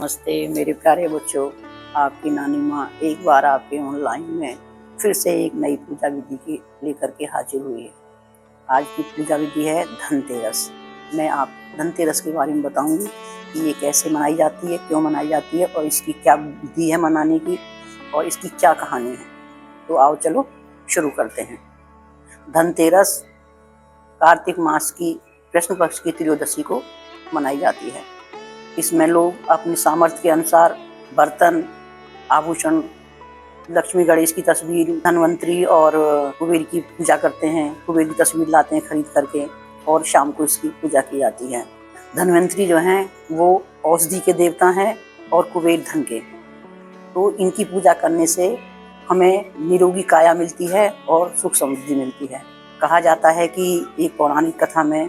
नमस्ते मेरे प्यारे बच्चों। आपकी नानी माँ एक बार आपके ऑनलाइन में फिर से एक नई पूजा विधि की लेकर के हाजिर हुई है। आज की पूजा विधि है धनतेरस। मैं आप धनतेरस के बारे में बताऊंगी कि ये कैसे मनाई जाती है, क्यों मनाई जाती है और इसकी क्या विधि है मनाने की और इसकी क्या कहानी है। तो आओ चलो शुरू करते हैं। धनतेरस कार्तिक मास की कृष्ण पक्ष की त्रयोदशी को मनाई जाती है। इसमें लोग अपने सामर्थ्य के अनुसार बर्तन, आभूषण, लक्ष्मी गणेश की तस्वीर, धनवंतरी और कुबेर की पूजा करते हैं। कुबेर की तस्वीर लाते हैं खरीद करके और शाम को इसकी पूजा की जाती है। धनवंतरी जो हैं वो औषधि के देवता हैं और कुबेर धन के। तो इनकी पूजा करने से हमें निरोगी काया मिलती है और सुख समृद्धि मिलती है। कहा जाता है कि एक पौराणिक कथा में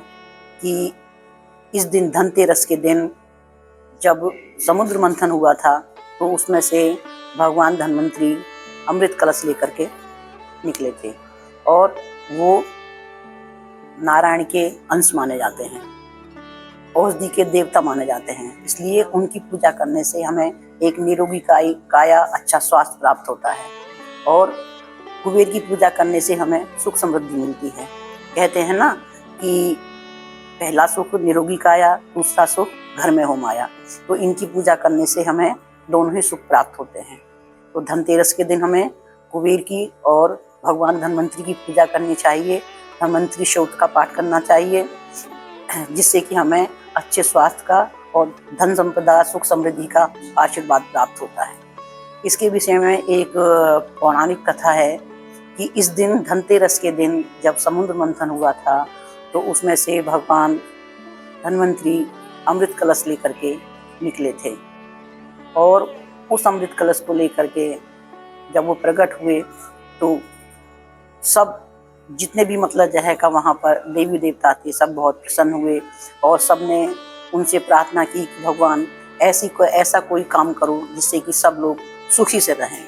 कि इस दिन धनतेरस के दिन जब समुद्र मंथन हुआ था तो उसमें से भगवान धन्वंतरी अमृत कलश लेकर के निकले थे और वो नारायण के अंश माने जाते हैं, औषधि के देवता माने जाते हैं। इसलिए उनकी पूजा करने से हमें एक निरोगी काया, अच्छा स्वास्थ्य प्राप्त होता है और कुबेर की पूजा करने से हमें सुख समृद्धि मिलती है। कहते हैं ना कि पहला सुख निरोगी काया, दूसरा सुख घर में हो माया। तो इनकी पूजा करने से हमें दोनों ही सुख प्राप्त होते हैं। तो धनतेरस के दिन हमें कुबेर की और भगवान धन्वंतरी की पूजा करनी चाहिए। धन्वंतरी स्तोत्र का पाठ करना चाहिए जिससे कि हमें अच्छे स्वास्थ्य का और धन संपदा, सुख समृद्धि का आशीर्वाद प्राप्त होता है। इसके विषय में एक पौराणिक कथा है कि इस दिन धनतेरस के दिन जब समुद्र मंथन हुआ था तो उसमें से भगवान धन्वंतरी अमृत कलश लेकर के निकले थे और उस अमृत कलश को लेकर के जब वो प्रकट हुए तो सब जितने भी मतलब जगह का वहाँ पर देवी देवता थे सब बहुत प्रसन्न हुए और सब ने उनसे प्रार्थना की कि भगवान ऐसा कोई काम करो जिससे कि सब लोग सुखी से रहें।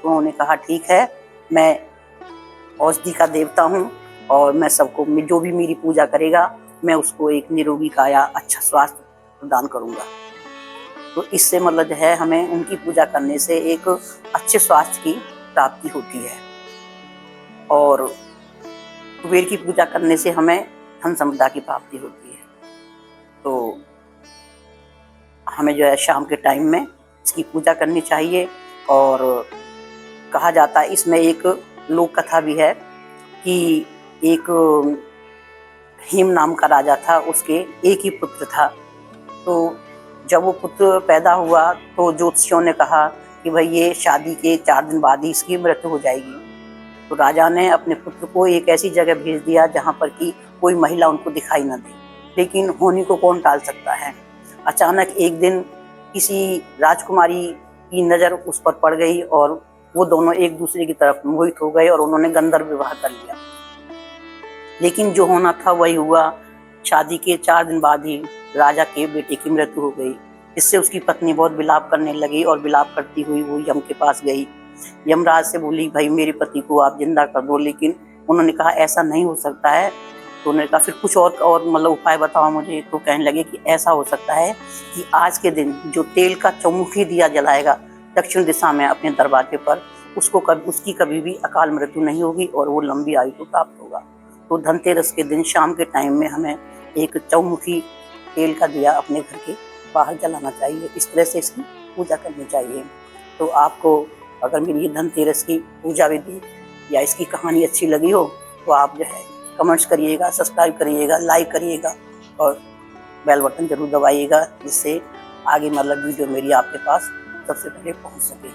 तो उन्होंने कहा ठीक है, मैं औषधि का देवता हूँ और मैं सबको जो भी मेरी पूजा करेगा मैं उसको एक निरोगी काया, अच्छा स्वास्थ्य प्रदान करूँगा। तो इससे मतलब जो है हमें उनकी पूजा करने से एक अच्छे स्वास्थ्य की प्राप्ति होती है और कुबेर की पूजा करने से हमें धन संपदा की प्राप्ति होती है। तो हमें जो है शाम के टाइम में इसकी पूजा करनी चाहिए। और कहा जाता है इसमें एक लोक कथा भी है कि एक हेम नाम का राजा था, उसके एक ही पुत्र था। तो जब वो पुत्र पैदा हुआ तो ज्योतिषियों ने कहा कि भाई ये शादी के 4 दिन बाद ही इसकी मृत्यु हो जाएगी। तो राजा ने अपने पुत्र को एक ऐसी जगह भेज दिया जहाँ पर कि कोई महिला उनको दिखाई न दे, लेकिन होने को कौन टाल सकता है। अचानक एक दिन किसी राजकुमारी की नज़र उस पर पड़ गई और वो दोनों एक दूसरे की तरफ मोहित हो गए और उन्होंने गंधर्व विवाह कर लिया। लेकिन जो होना था वही हुआ। शादी के 4 दिन बाद ही राजा के बेटे की मृत्यु हो गई। इससे उसकी पत्नी बहुत विलाप करने लगी और विलाप करती हुई वो यम के पास गई। यमराज से बोली भाई मेरे पति को आप जिंदा कर दो, लेकिन उन्होंने कहा ऐसा नहीं हो सकता है। तो उन्होंने कहा फिर कुछ और मतलब उपाय बताओ मुझे। तो कहने लगे कि ऐसा हो सकता है कि आज के दिन जो तेल का चौमुखी दिया जलाएगा दक्षिण दिशा में अपने दरवाजे पर, उसकी कभी भी अकाल मृत्यु नहीं होगी और वो लंबी आयु को प्राप्त होगा। तो धनतेरस के दिन शाम के टाइम में हमें एक चौमुखी तेल का दिया अपने घर के बाहर जलाना चाहिए। इस तरह से इसकी पूजा करनी चाहिए। तो आपको अगर मेरी ये धनतेरस की पूजा विधि या इसकी कहानी अच्छी लगी हो तो आप जो है कमेंट्स करिएगा, सब्सक्राइब करिएगा, लाइक करिएगा और बेल बटन जरूर दबाइएगा जिससे आगे मतलब वीडियो मेरी आपके पास सबसे पहले पहुंच सके।